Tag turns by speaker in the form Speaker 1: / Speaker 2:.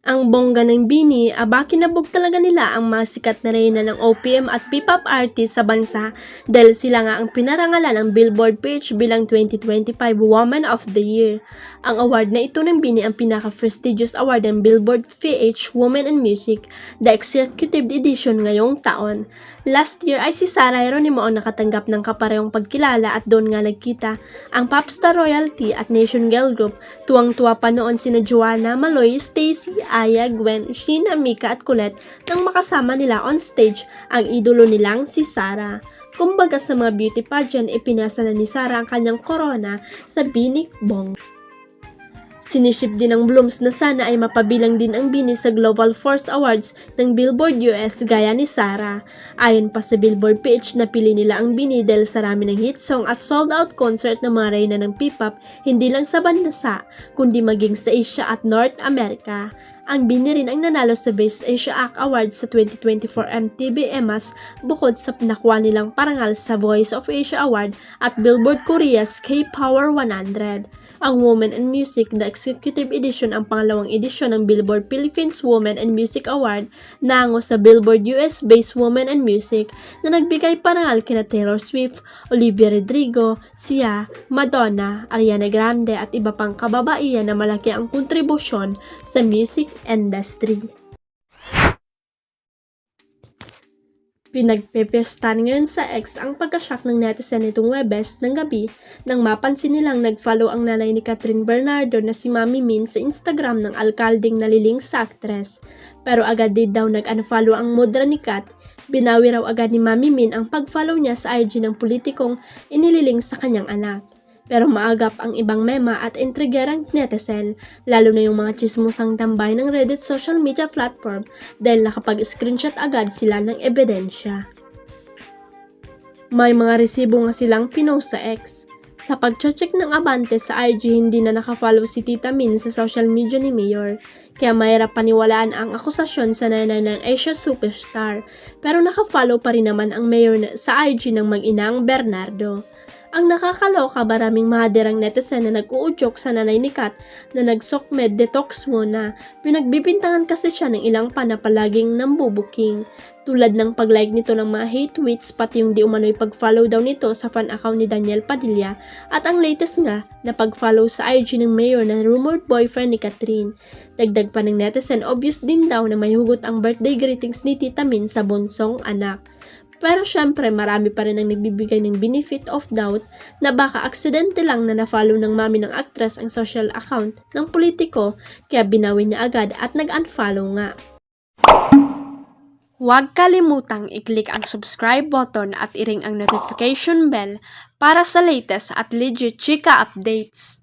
Speaker 1: Ang bongga ng BINI, kinabog talaga nila ang mga sikat na reyna ng OPM at P-pop artist sa bansa dahil sila nga ang pinarangalan ng Billboard PH bilang 2025 Woman of the Year. Ang award na ito ng BINI ang pinaka-prestigious award ng Billboard PH Women in Music, the executive edition ngayong taon. Last year ay si Sarah Geronimo ang nakatanggap ng kaparehong pagkilala at doon nga nagkita ang Popstar Royalty at Nation Girl Group. Tuwang-tuwa pa noon sina Joanna, Maloy, Stacy, Aya, Gwen, Sheena, Mika at Colette nang makasama nila on stage ang idolo nilang si Sarah. Kumbaga sa mga beauty pageant, ipinasa na ni Sarah ang kanyang corona sa BINI Bong. Siniship din ng Blooms na sana ay mapabilang din ang BINI sa Global Force Awards ng Billboard US gaya ni Sarah. Ayon pa sa Billboard PH, napili nila ang BINI dahil sa rami ng hit song at sold-out concert ng mga reyna ng P-pop hindi lang sa bansa kundi maging sa Asia at North America. Ang BINI rin ang nanalo sa Best Asia Act Awards sa 2024 MTV EMAs bukod sa nakuha nilang parangal sa Voice of Asia Award at Billboard Korea's K-Power 100. Ang Women in Music, the Executive Edition ang pangalawang edisyon ng Billboard Philippines Women in Music Award nango sa Billboard US-based Women in Music na nagbigay parangal kina Taylor Swift, Olivia Rodrigo, Sia, Madonna, Ariana Grande at iba pang kababaihan na malaki ang kontribusyon sa music industry. Pinagpepestan ngayon sa X ang pagkashock ng netizen nitong Webes ng gabi nang mapansin nilang nag-follow ang nanay ni Catherine Bernardo na si Mami Min sa Instagram ng alkaldeng naliling sa aktres. Pero agad din daw nag-unfollow ang mudra ni Kat. Binawi raw agad ni Mami Min ang pag-follow niya sa IG ng politikong inililing sa kanyang anak. Pero maagap ang ibang mema at intrigerang netizen, lalo na yung mga chismosang tambay ng Reddit social media platform dahil nakapag-screenshot agad sila ng ebidensya. May mga resibo nga silang pinost sa X. Sa pag-check ng Abante sa IG, hindi na nakafollow si Tita Min sa social media ni Mayor, kaya mahirap paniwalaan ang akusasyon sa nanay ng Asia Superstar, pero nakafollow pa rin naman ang Mayor sa IG ng mag-inang Bernardo. Ang nakakaloka, maraming mahadirang netizen na nag-uudyok sa nanay ni Kat na nag-sokmed detox muna. Pinagbibintangan kasi siya ng ilang pan na palaging nambubuking. Tulad ng pag-like nito ng mga hate tweets pati yung di umano'y pag-follow daw nito sa fan account ni Daniel Padilla at ang latest nga na pag-follow sa IG ng mayor na rumored boyfriend ni Catherine. Dagdag pa ng netizen, obvious din daw na may hugot ang birthday greetings ni Tita Min sa bunsong anak. Pero syempre marami pa rin ang nagbibigay ng benefit of doubt na baka aksidente lang na na-follow ng mami ng actress ang social account ng politiko kaya binawi niya agad at nag-unfollow nga. Huwag kalimutang i-click ang subscribe button at i-ring ang notification bell para sa latest at legit chika updates.